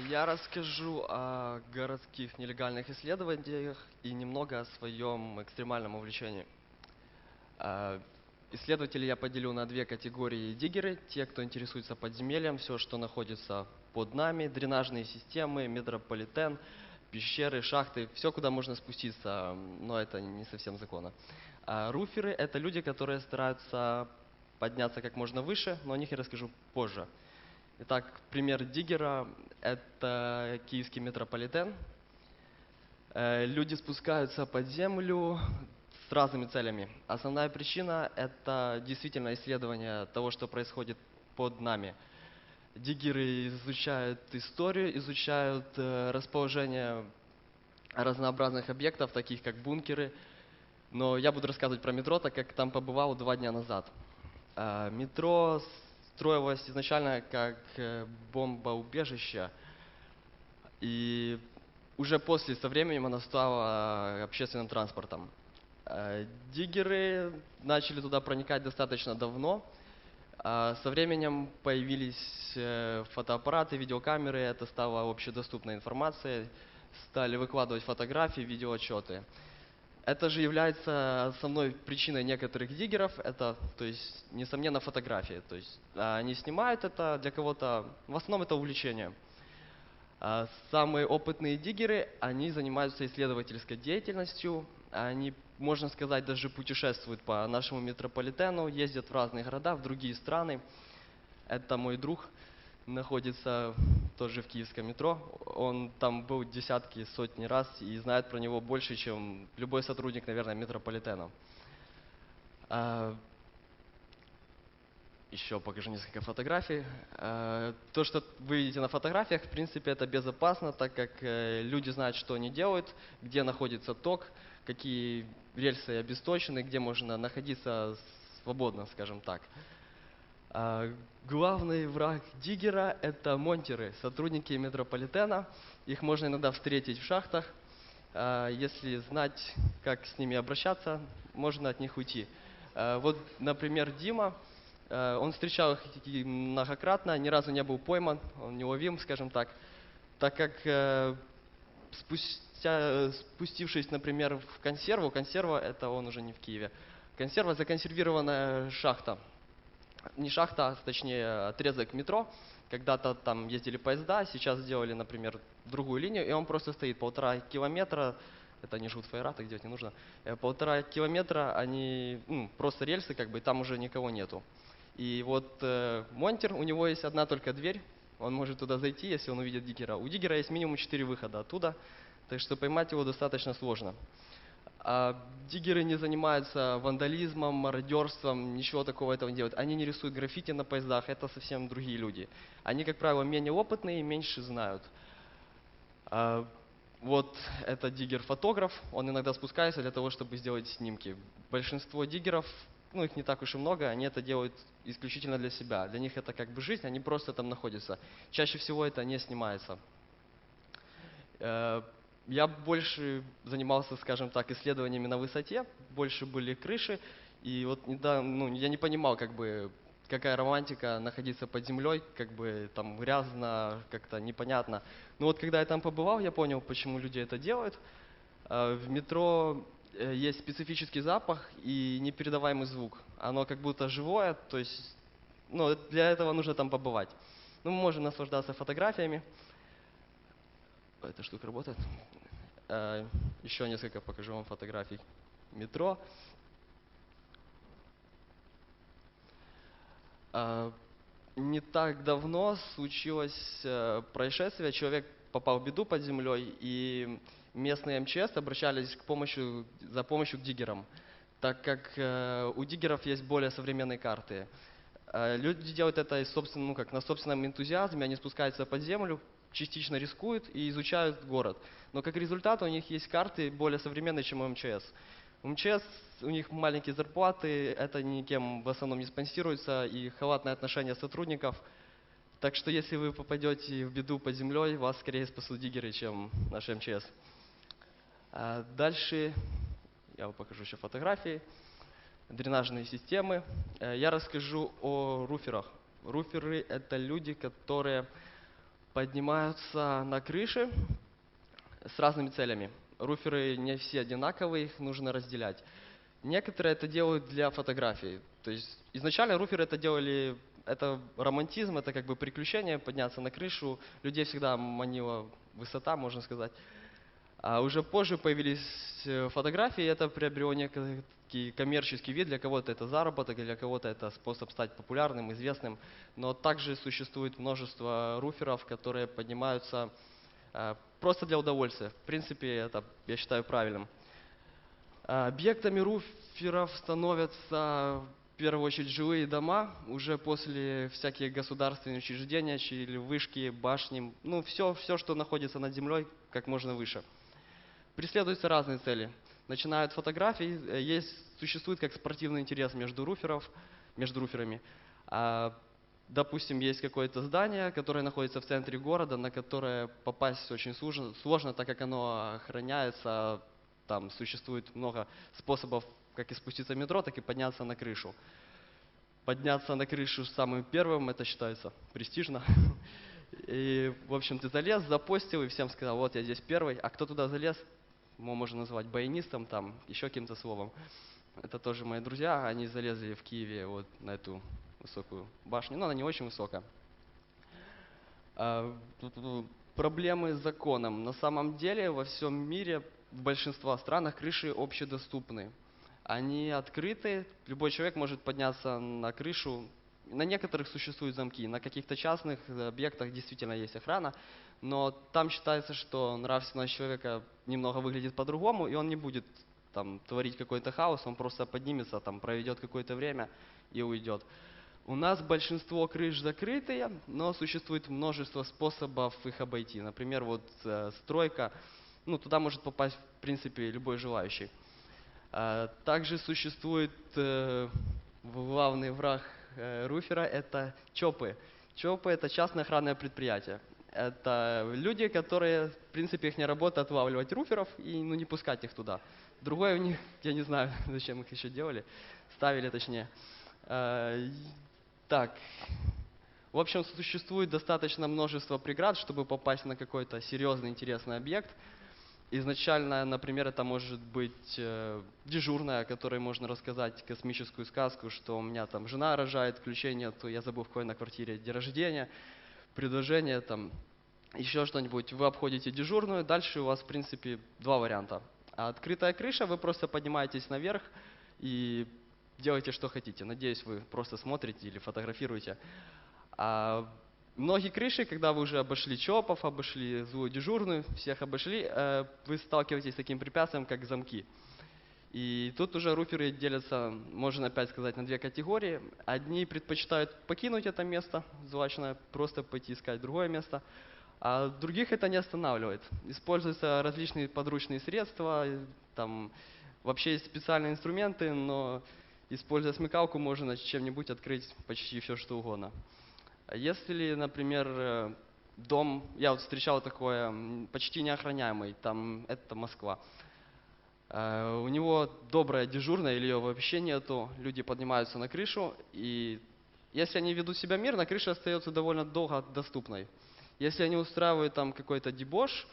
Я расскажу о городских нелегальных исследованиях и немного о своем экстремальном увлечении. А, Исследователей я поделю на две категории: диггеры, те, кто интересуется подземельем, все, что находится под нами, дренажные системы, метрополитен, пещеры, шахты, все, куда можно спуститься, но это не совсем законно. А руферы — это люди, которые стараются подняться как можно выше, но о них я расскажу позже. Итак, пример диггера — это киевский метрополитен. Люди спускаются под землю с разными целями. Основная причина — это действительно исследование того, что происходит под нами. Диггеры изучают историю, изучают расположение разнообразных объектов, таких как бункеры. Но я буду рассказывать про метро, так как там побывал 2 дня назад. Метро строилось изначально как бомбоубежище, и уже после, со временем, она стала общественным транспортом. Диггеры начали туда проникать достаточно давно. Со временем появились фотоаппараты, видеокамеры, это стало общедоступной информацией, стали выкладывать фотографии, видеоотчеты. Это же является основной причиной некоторых диггеров, это, то есть, несомненно, фотографии. То есть они снимают это для кого-то, в основном это увлечение. Самые опытные диггеры, они занимаются исследовательской деятельностью, они, можно сказать, даже путешествуют по нашему метрополитену, ездят в разные города, в другие страны. Это мой друг, находится тоже в киевском метро. Он там был десятки, сотни раз и знает про него больше, чем любой сотрудник, наверное, метрополитена. Еще покажу несколько фотографий. То, что вы видите на фотографиях, в принципе, это безопасно, так как люди знают, что они делают, где находится ток, какие рельсы обесточены, где можно находиться свободно, скажем так. Главный враг диггера — это монтеры, сотрудники метрополитена. Их можно иногда встретить в шахтах. Если знать, как с ними обращаться, можно от них уйти. Вот, например, Дима, он встречал их многократно, ни разу не был пойман, он неуловим, скажем так, так как спустившись, например, в консерву, консерва — это он уже не в Киеве, консерва — законсервированная шахта. Не шахта, а точнее отрезок метро. Когда-то там ездили поезда, сейчас сделали, например, другую линию, и он просто стоит 1,5 километра. Это не жгут фаера, так делать не нужно. 1,5 километра, они, просто рельсы, как бы, и там уже никого нету. И вот монтер, у него есть одна только дверь, он может туда зайти, если он увидит диггера. У диггера есть минимум 4 выхода оттуда, так что поймать его достаточно сложно. Диггеры не занимаются вандализмом, мародерством, ничего такого этого не делают. Они не рисуют граффити на поездах, это совсем другие люди. Они, как правило, менее опытные и меньше знают. Вот это диггер-фотограф, он иногда спускается для того, чтобы сделать снимки. Большинство диггеров, их не так уж и много, они это делают исключительно для себя. Для них это как бы жизнь, они просто там находятся. Чаще всего это не снимается. Я больше занимался, скажем так, исследованиями на высоте, больше были крыши, и вот недавно, я не понимал, как бы, какая романтика находиться под землей, как бы там грязно, как-то непонятно. Но вот когда я там побывал, я понял, почему люди это делают. В метро есть специфический запах и непередаваемый звук. Оно как будто живое, то есть, для этого нужно там побывать. Мы можем наслаждаться фотографиями. Эта штука работает. Еще несколько покажу вам фотографий метро. Не так давно случилось происшествие. Человек попал в беду под землей, и местные МЧС обращались за помощью к диггерам, так как у диггеров есть более современные карты. Люди делают это на собственном энтузиазме, они спускаются под землю, частично рискуют и изучают город. Но как результат у них есть карты более современные, чем у МЧС. У МЧС, у них маленькие зарплаты, это никем в основном не спонсируется, и халатное отношение сотрудников. Так что если вы попадете в беду под землей, вас скорее спасут диггеры, чем наш МЧС. Дальше я вам покажу еще фотографии. Дренажные системы. Я расскажу о руферах. Руферы — это люди, которые поднимаются на крыши с разными целями. Руферы не все одинаковые, их нужно разделять. Некоторые это делают для фотографий. То есть изначально руферы это делали, это романтизм, это как бы приключение, подняться на крышу. Людей всегда манила высота, можно сказать. А уже позже появились фотографии, и это приобрело некий коммерческий вид. Для кого-то это заработок, для кого-то это способ стать популярным, известным. Но также существует множество руферов, которые поднимаются просто для удовольствия. В принципе, это я считаю правильным. Объектами руферов становятся в первую очередь жилые дома, уже после всякие государственные учреждения, или вышки, башни, ну все, что находится над землей, как можно выше. Преследуются разные цели. Начинают фотографии, существует как спортивный интерес между руферами. Допустим, есть какое-то здание, которое находится в центре города, на которое попасть очень сложно, так как оно охраняется. Там существует много способов, как и спуститься в метро, так и подняться на крышу. Подняться на крышу самым первым, это считается престижно. И, в общем, ты залез, запостил и всем сказал, вот я здесь первый. А кто туда залез, его можно назвать баянистом, там, еще каким-то словом. Это тоже мои друзья, они залезли в Киеве вот на эту высокую башню, но она не очень высокая. Проблемы с законом. На самом деле во всем мире, в большинстве странах крыши общедоступны. Они открыты, любой человек может подняться на крышу. На некоторых существуют замки, на каких-то частных объектах действительно есть охрана, но там считается, что нравственность человека немного выглядит по-другому, и он не будет там творить какой-то хаос, он просто поднимется, там проведет какое-то время и уйдет. У нас большинство крыш закрытые, но существует множество способов их обойти. Например, вот стройка, ну туда может попасть в принципе любой желающий. Также существует главный враг руфера – это ЧОПы. ЧОПы – это частное охранное предприятие. Это люди, которые, в принципе, их работа отлавливать руферов и не пускать их туда. Другое у них, я не знаю, зачем их еще делали, ставили точнее. Так, в общем, существует достаточно множество преград, чтобы попасть на какой-то серьезный, интересный объект. Изначально, например, это может быть дежурная, о которой можно рассказать космическую сказку, что у меня там жена рожает, ключей нету, я забыл в какой на квартире день рождения, предложение там, еще что-нибудь. Вы обходите дежурную, дальше у вас, в принципе, два варианта. А открытая крыша, вы просто поднимаетесь наверх и делаете, что хотите. Надеюсь, вы просто смотрите или фотографируете. А многие крыши, когда вы уже обошли ЧОПов, обошли злую дежурную, всех обошли, вы сталкиваетесь с таким препятствием, как замки. И тут уже руферы делятся, можно опять сказать, на две категории. Одни предпочитают покинуть это место злачное, просто пойти искать другое место, а других это не останавливает. Используются различные подручные средства, там вообще есть специальные инструменты, но используя смекалку, можно чем-нибудь открыть почти все, что угодно. Если, например, дом, я вот встречал такое, почти неохраняемый, там это Москва. У него добрая дежурная или ее вообще нету, люди поднимаются на крышу, и если они ведут себя мирно, крыша остается довольно долго доступной. Если они устраивают там какой-то дебош,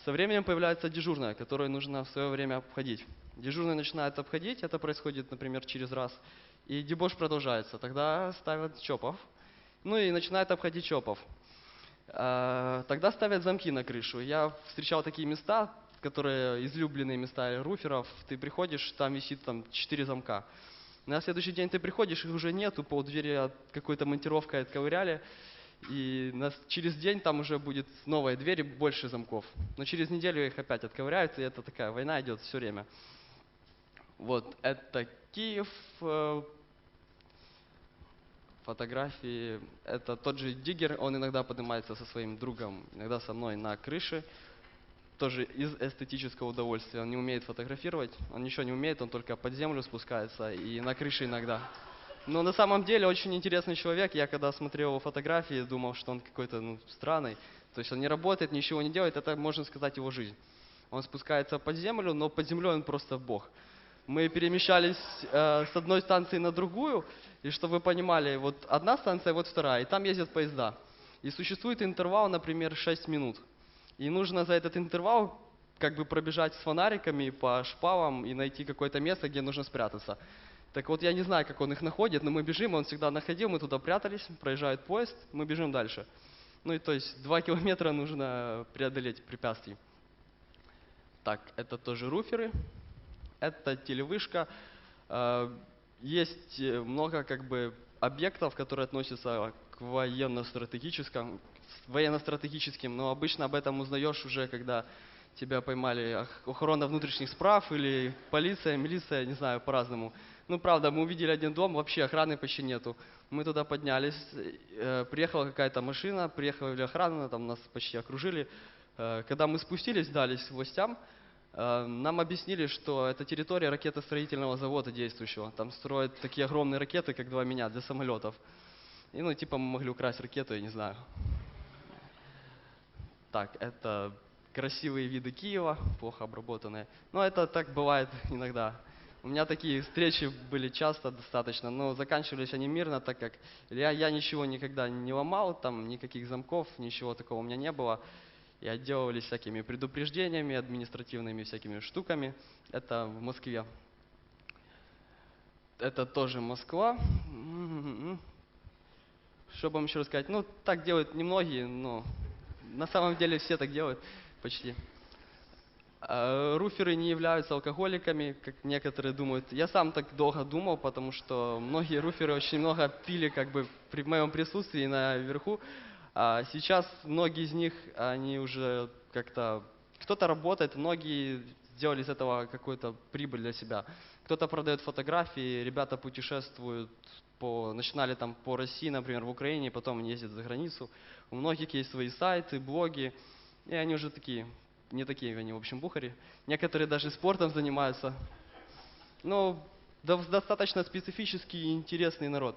со временем появляется дежурная, которую нужно в свое время обходить. Дежурный начинает обходить, это происходит, например, через раз, и дебош продолжается. Тогда ставят ЧОПов, ну и начинают обходить ЧОПов. Тогда ставят замки на крышу. Я встречал такие места, которые излюбленные места руферов. Ты приходишь, там висит 4 замка. На следующий день ты приходишь, их уже нету, полдвери какой-то монтировкой отковыряли. И через день там уже будет новая дверь и больше замков. Но через неделю их опять отковыряют, и это такая война идет все время. Вот, это Киев. Фотографии. Это тот же Диггер, он иногда поднимается со своим другом, иногда со мной на крыше. Тоже из эстетического удовольствия. Он не умеет фотографировать, он ничего не умеет, он только под землю спускается и на крыше иногда. Но на самом деле очень интересный человек. Я когда смотрел его фотографии, думал, что он какой-то странный. То есть он не работает, ничего не делает, это, можно сказать, его жизнь. Он спускается под землю, но под землей он просто бог. Мы перемещались с одной станции на другую, и чтобы вы понимали, вот одна станция, вот вторая, и там ездят поезда. И существует интервал, например, 6 минут. И нужно за этот интервал как бы пробежать с фонариками по шпалам и найти какое-то место, где нужно спрятаться. Так вот, я не знаю, как он их находит, но мы бежим, он всегда находил, мы туда прятались, проезжает поезд, мы бежим дальше. Ну и то есть 2 километра нужно преодолеть препятствий. Так, это тоже руферы, это телевышка. Есть много как бы объектов, которые относятся к военно-стратегическим, но обычно об этом узнаешь уже, когда тебя поймали охрана внутренних справ или полиция, милиция, не знаю, по-разному. Ну, правда, мы увидели один дом, вообще охраны почти нету. Мы туда поднялись, приехала какая-то машина, приехала охрана, там нас почти окружили. Когда мы спустились, сдались властям, нам объяснили, что это территория ракетостроительного завода действующего. Там строят такие огромные ракеты, как 2 меня, для самолетов. И, ну, типа, мы могли украсть ракету, я не знаю. Так, это красивые виды Киева, плохо обработанные. Но это так бывает иногда. У меня такие встречи были часто достаточно, но заканчивались они мирно, так как я ничего никогда не ломал, там никаких замков, ничего такого у меня не было. И отделывались всякими предупреждениями, административными всякими штуками. Это в Москве. Это тоже Москва. Что бы вам еще рассказать? Ну, так делают немногие, но на самом деле все так делают почти. Руферы не являются алкоголиками, как некоторые думают. Я сам так долго думал, потому что многие руферы очень много пили как бы при моем присутствии наверху. А сейчас многие из них, они уже как-то... Кто-то работает, многие сделали из этого какую-то прибыль для себя. Кто-то продает фотографии, ребята путешествуют, начинали там по России, например, в Украине, потом они ездят за границу. У многих есть свои сайты, блоги, и они уже такие... Не такие они, в общем, бухари. Некоторые даже спортом занимаются. Ну, достаточно специфический и интересный народ.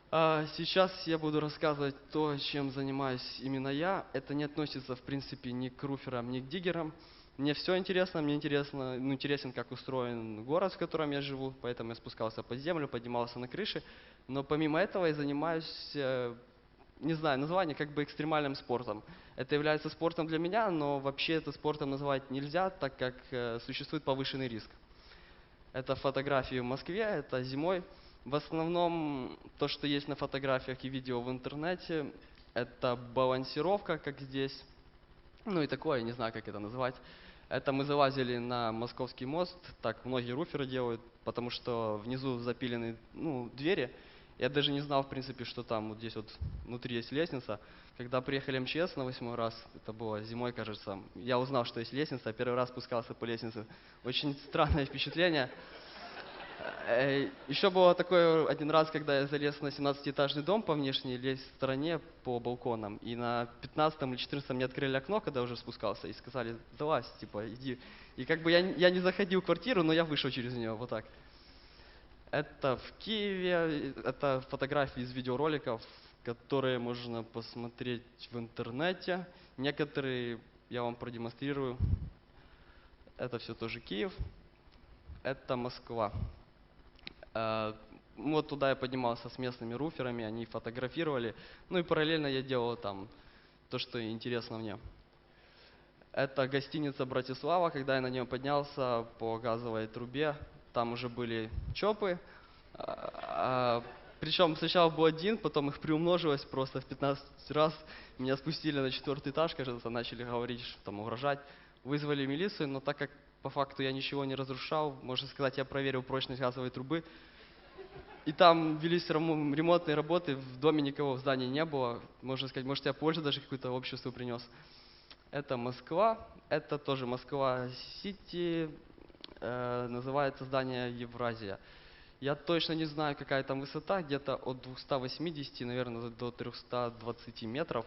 Сейчас я буду рассказывать то, чем занимаюсь именно я. Это не относится, в принципе, ни к руферам, ни к диггерам. Мне все интересно, мне интересен, как устроен город, в котором я живу, поэтому я спускался под землю, поднимался на крыши. Но помимо этого я занимаюсь, не знаю, название как бы экстремальным спортом. Это является спортом для меня, но вообще это спортом называть нельзя, так как существует повышенный риск. Это фотографии в Москве, это зимой. В основном то, что есть на фотографиях и видео в интернете, это балансировка, как здесь. Ну и такое, не знаю, как это назвать. Это мы залазили на Московский мост, так многие руферы делают, потому что внизу запилены двери. Я даже не знал, в принципе, что там вот здесь вот внутри есть лестница. Когда приехали МЧС на 8-й раз, это было зимой, кажется, я узнал, что есть лестница, первый раз спускался по лестнице. Очень странное впечатление. Еще было такое один раз, когда я залез на 17-этажный дом по внешней стороне, по балконам, и на 15-м или 14-м мне открыли окно, когда уже спускался, и сказали: залазь, типа, иди. И как бы я не заходил в квартиру, но я вышел через нее, вот так. Это в Киеве, это фотографии из видеороликов, которые можно посмотреть в интернете. Некоторые я вам продемонстрирую. Это все тоже Киев. Это Москва. Вот туда я поднимался с местными руферами, они фотографировали. Ну и параллельно я делал там то, что интересно мне. Это гостиница Братислава. Когда я на нее поднялся по газовой трубе, там уже были ЧОПы. Причем сначала был один, потом их приумножилось просто в 15 раз. Меня спустили на 4-й этаж, кажется, начали говорить, что там угрожать. Вызвали милицию, но так как по факту я ничего не разрушал, можно сказать, я проверил прочность газовой трубы. И там велись ремонтные работы, в доме никого в здании не было. Можно сказать, может, я пользу даже какую-то обществу принес. Это Москва, это тоже Москва-Сити, называется здание Евразия. Я точно не знаю, какая там высота, где-то от 280, наверное, до 320 метров.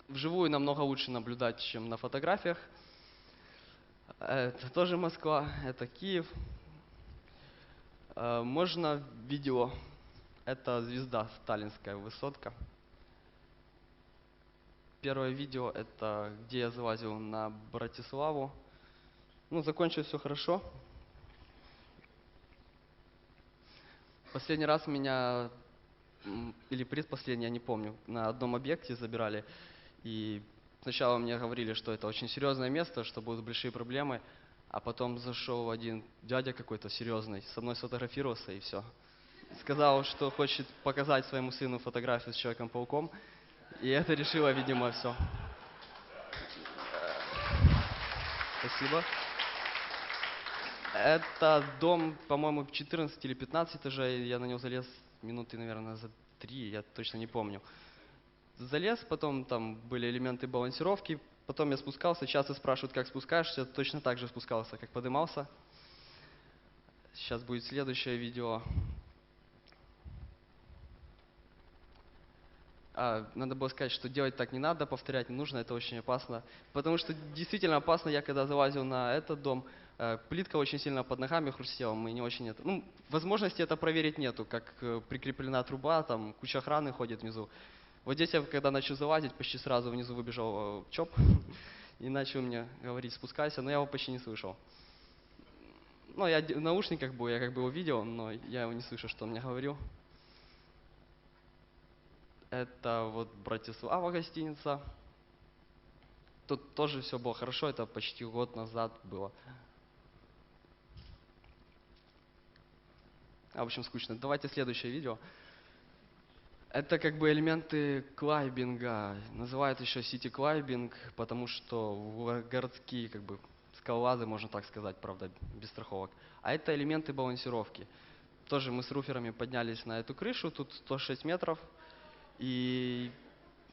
Вживую намного лучше наблюдать, чем на фотографиях. Это тоже Москва, это Киев. Можно видео. Это звезда, сталинская высотка. Первое видео, это где я залазил на Братиславу. Ну, закончилось все хорошо. Последний раз меня или предпоследний, я не помню, на одном объекте забирали. И сначала мне говорили, что это очень серьезное место, что будут большие проблемы. А потом зашел один дядя какой-то серьезный, со мной сфотографировался и все. Сказал, что хочет показать своему сыну фотографию с Человеком-пауком. И это решило, видимо, все. Спасибо. Это дом, по-моему, 14 или 15 этажей. Я на него залез минуты, наверное, за 3, я точно не помню. Залез, потом там были элементы балансировки. Потом я спускался. Часто спрашивают, как спускаешься. Точно так же спускался, как поднимался. Сейчас будет следующее видео. Надо было сказать, что делать так не надо, повторять не нужно, это очень опасно. Потому что действительно опасно, я когда залазил на этот дом, плитка очень сильно под ногами хрустела, мы не очень это... Ну, возможности это проверить нету, как прикреплена труба, там куча охраны ходит внизу. Вот здесь я, когда начал залазить, почти сразу внизу выбежал ЧОП и начал мне говорить, спускайся, но я его почти не слышал. Ну, я в наушниках был, я как бы его видел, но я его не слышу, что он мне говорил. Это вот Братислава гостиница. Тут тоже все было хорошо, это почти год назад было. В общем, скучно. Давайте следующее видео. Это как бы элементы клайбинга. Называют еще сити-клайбинг, потому что городские как бы скалолазы, можно так сказать, правда, без страховок. А это элементы балансировки. Тоже мы с руферами поднялись на эту крышу, тут 106 метров. И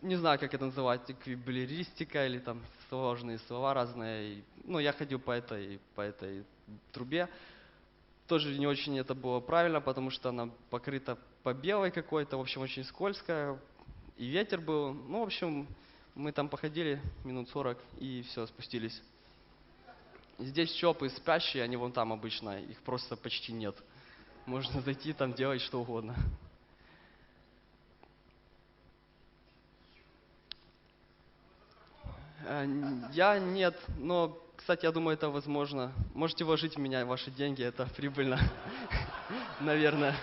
не знаю, как это называть, эквилибристика или там сложные слова разные. Ну, я ходил по этой трубе. Тоже не очень это было правильно, потому что она покрыта по белой какой-то, в общем, очень скользкая. И ветер был. Ну, в общем, мы там походили минут 40 и все, спустились. Здесь ЧОПы спящие, они вон там обычно, их просто почти нет. Можно зайти там делать что угодно. Я нет, но, кстати, я думаю, это возможно. Можете вложить в меня ваши деньги, это прибыльно, наверное.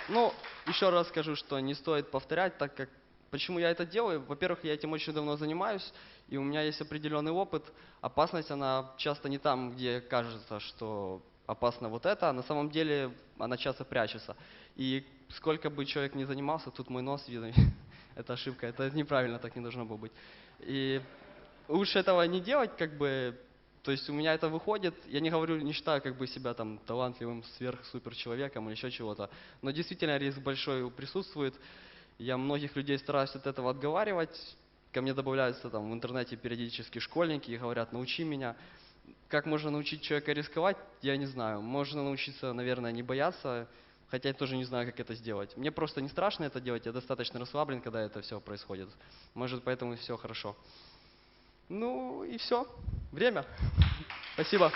Ну, еще раз скажу, что не стоит повторять, так как... Почему я это делаю? Во-первых, я этим очень давно занимаюсь, и у меня есть определенный опыт. Опасность, она часто не там, где кажется, что опасно вот это, а на самом деле она часто прячется. И сколько бы человек ни занимался, тут мой нос видно, это ошибка, это неправильно, так не должно было быть. И лучше этого не делать, как бы, то есть у меня это выходит, я не говорю, не считаю как бы себя там талантливым сверх-супер человеком или еще чего-то, но действительно риск большой присутствует. Я многих людей стараюсь от этого отговаривать. Ко мне добавляются там в интернете периодически школьники и говорят, научи меня. Как можно научить человека рисковать, я не знаю. Можно научиться, наверное, не бояться, хотя я тоже не знаю, как это сделать. Мне просто не страшно это делать, я достаточно расслаблен, когда это все происходит. Может, поэтому все хорошо. Ну и все. Время. Спасибо.